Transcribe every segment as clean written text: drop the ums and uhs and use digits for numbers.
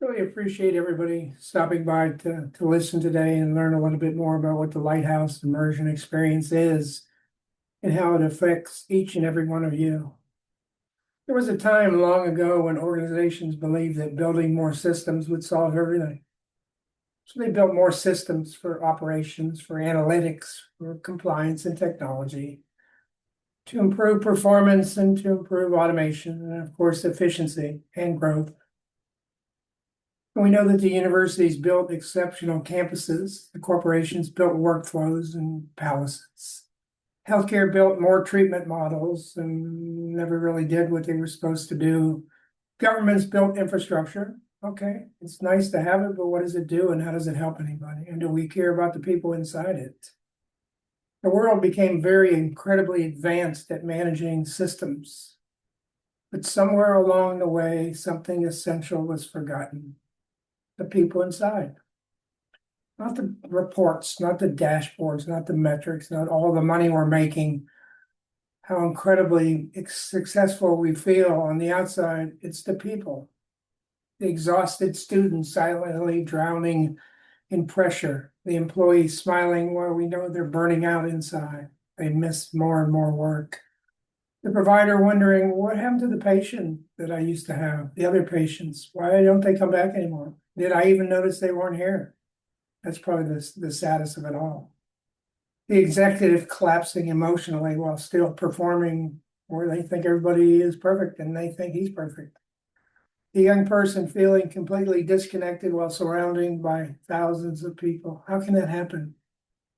Really appreciate everybody stopping by to listen today and learn a little bit more about what the Lighthouse Immersion Experience is and how it affects each and every one of you. There was a time long ago when organizations believed that building more systems would solve everything. So they built more systems for operations, for analytics, for compliance and technology, to improve performance and to improve automation, and of course, efficiency and growth. We know that the universities built exceptional campuses, the corporations built workflows and palaces. Healthcare built more treatment models and never really did what they were supposed to do. Governments built infrastructure. Okay, it's nice to have it, but what does it do and how does it help anybody? And do we care about the people inside it? The world became very incredibly advanced at managing systems. But somewhere along the way, something essential was forgotten. The people inside. Not the reports, not the dashboards, not the metrics, not all the money we're making, how incredibly successful we feel on the outside. It's the people, the exhausted students silently drowning in pressure, the employees smiling while we know they're burning out inside. They miss more and more work. The provider wondering, what happened to the patient that I used to have, the other patients? Why don't they come back anymore? Did I even notice they weren't here? That's probably the saddest of it all. The executive collapsing emotionally while still performing where they think everybody is perfect and they think he's perfect. The young person feeling completely disconnected while surrounded by thousands of people. How can that happen?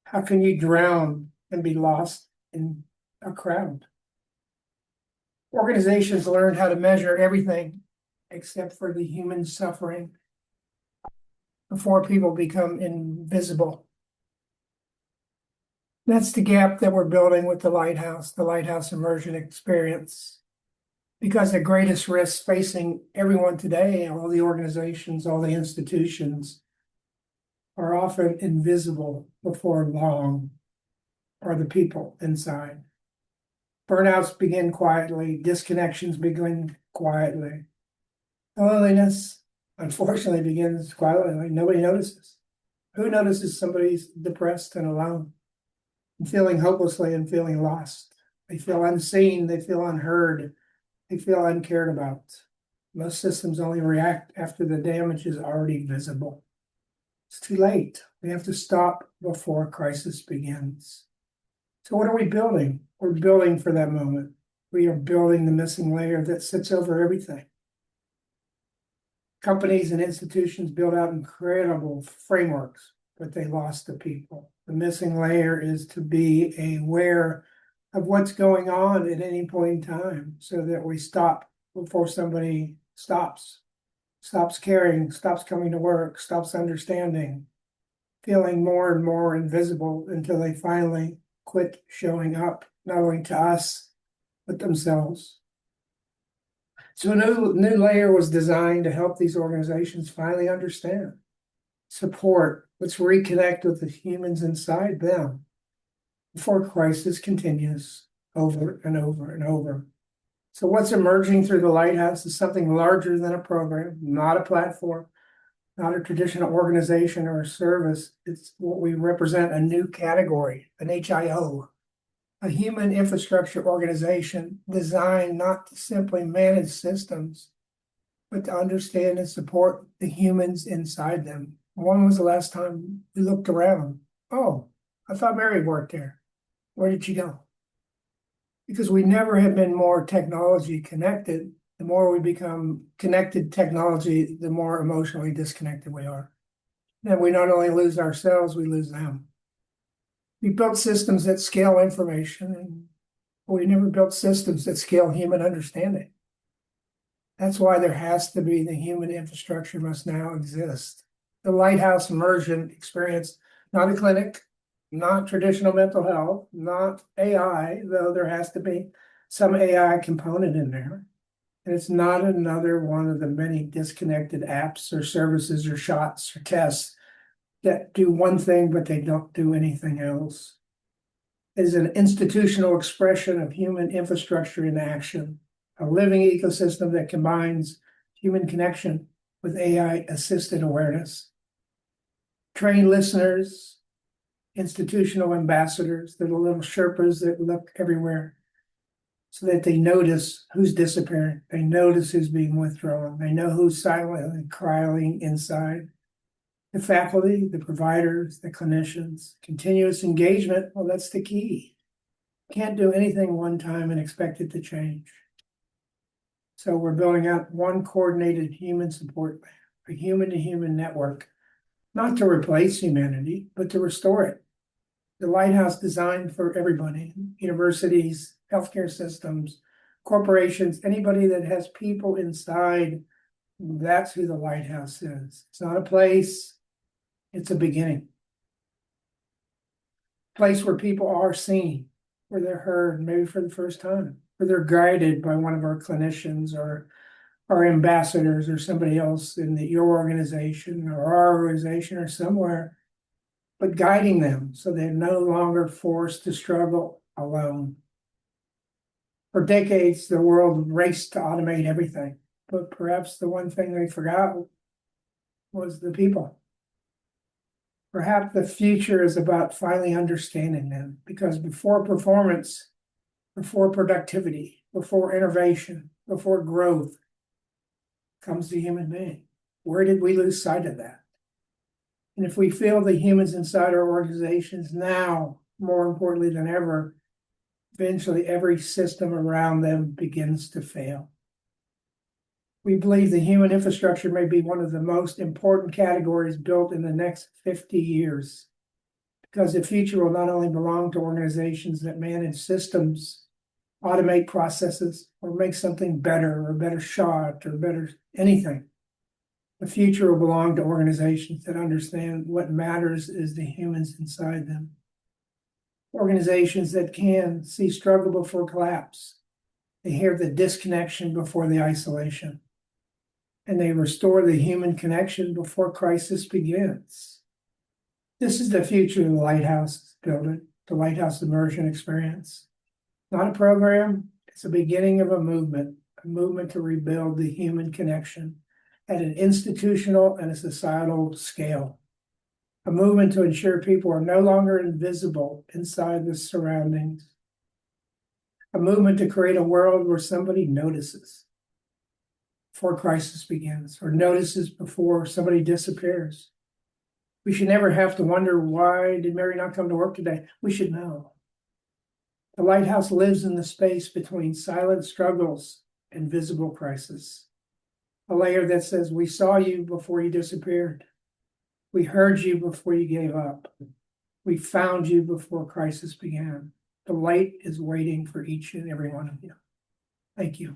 How can you drown and be lost in a crowd? Organizations learned how to measure everything except for the human suffering before people become invisible. That's the gap that we're building with the Lighthouse Immersion Experience. Because the greatest risks facing everyone today, all the organizations, all the institutions, are often invisible before long, are the people inside. Burnouts begin quietly, disconnections begin quietly. Loneliness, unfortunately, begins quietly, like nobody notices. Who notices somebody's depressed and alone and feeling hopelessly and feeling lost? They feel unseen, they feel unheard, they feel uncared about. Most systems only react after the damage is already visible. It's too late. We have to stop before crisis begins. So what are we building? We're building for that moment. We are building the missing layer that sits over everything. Companies and institutions build out incredible frameworks, but they lost the people. The missing layer is to be aware of what's going on at any point in time so that we stop before somebody stops caring, stops coming to work, stops understanding, feeling more and more invisible until they finally quit showing up, not only to us, but themselves. So a new layer was designed to help these organizations finally understand, support, let's reconnect with the humans inside them before crisis continues over and over and over. So what's emerging through the Lighthouse is something larger than a program, not a platform, not a traditional organization or a service. It's what we represent, a new category, an HIO, a human infrastructure organization designed not to simply manage systems, but to understand and support the humans inside them. When was the last time we looked around? Oh, I thought Mary worked there. Where did she go? Because we never have been more technology connected. The more we become connected technology, the more emotionally disconnected we are. And we not only lose ourselves, we lose them. We built systems that scale information, and we never built systems that scale human understanding. That's why there has to be the human infrastructure must now exist. The Lighthouse Immersion Experience, not a clinic, not traditional mental health, not AI, though there has to be some AI component in there. And it's not another one of the many disconnected apps or services or shots or tests that do one thing, but they don't do anything else. It is an institutional expression of human infrastructure in action, a living ecosystem that combines human connection with AI assisted awareness. Trained listeners, institutional ambassadors, the little Sherpas that look everywhere so that they notice who's disappearing. They notice who's being withdrawn. They know who's silently crying inside. The faculty, the providers, the clinicians, continuous engagement, well, that's the key. Can't do anything one time and expect it to change. So we're building out one coordinated human support, a human-to-human network, not to replace humanity, but to restore it. The Lighthouse designed for everybody, universities, healthcare systems, corporations, anybody that has people inside, that's who the Lighthouse is. It's not a place, it's a beginning. A place where people are seen, where they're heard, maybe for the first time, where they're guided by one of our clinicians or our ambassadors or somebody else in your organization or our organization or somewhere, but guiding them so they're no longer forced to struggle alone. For decades, the world raced to automate everything, but perhaps the one thing they forgot was the people. Perhaps the future is about finally understanding them, because before performance, before productivity, before innovation, before growth, comes the human being. Where did we lose sight of that? And if we feel the humans inside our organizations now, more importantly than ever, eventually every system around them begins to fail. We believe the human infrastructure may be one of the most important categories built in the next 50 years, because the future will not only belong to organizations that manage systems, automate processes, or make something better or a better shot or better anything. The future will belong to organizations that understand what matters is the humans inside them. Organizations that can see struggle before collapse. They hear the disconnection before the isolation. And they restore the human connection before crisis begins. This is the future the Lighthouse is building, the Lighthouse Immersion Experience. Not a program, it's a beginning of a movement to rebuild the human connection at an institutional and a societal scale. A movement to ensure people are no longer invisible inside the surroundings. A movement to create a world where somebody notices before crisis begins, or notices before somebody disappears. We should never have to wonder, why did Mary not come to work today? We should know. The Lighthouse lives in the space between silent struggles and visible crisis. A layer that says, we saw you before you disappeared. We heard you before you gave up. We found you before crisis began. The light is waiting for each and every one of you. Thank you.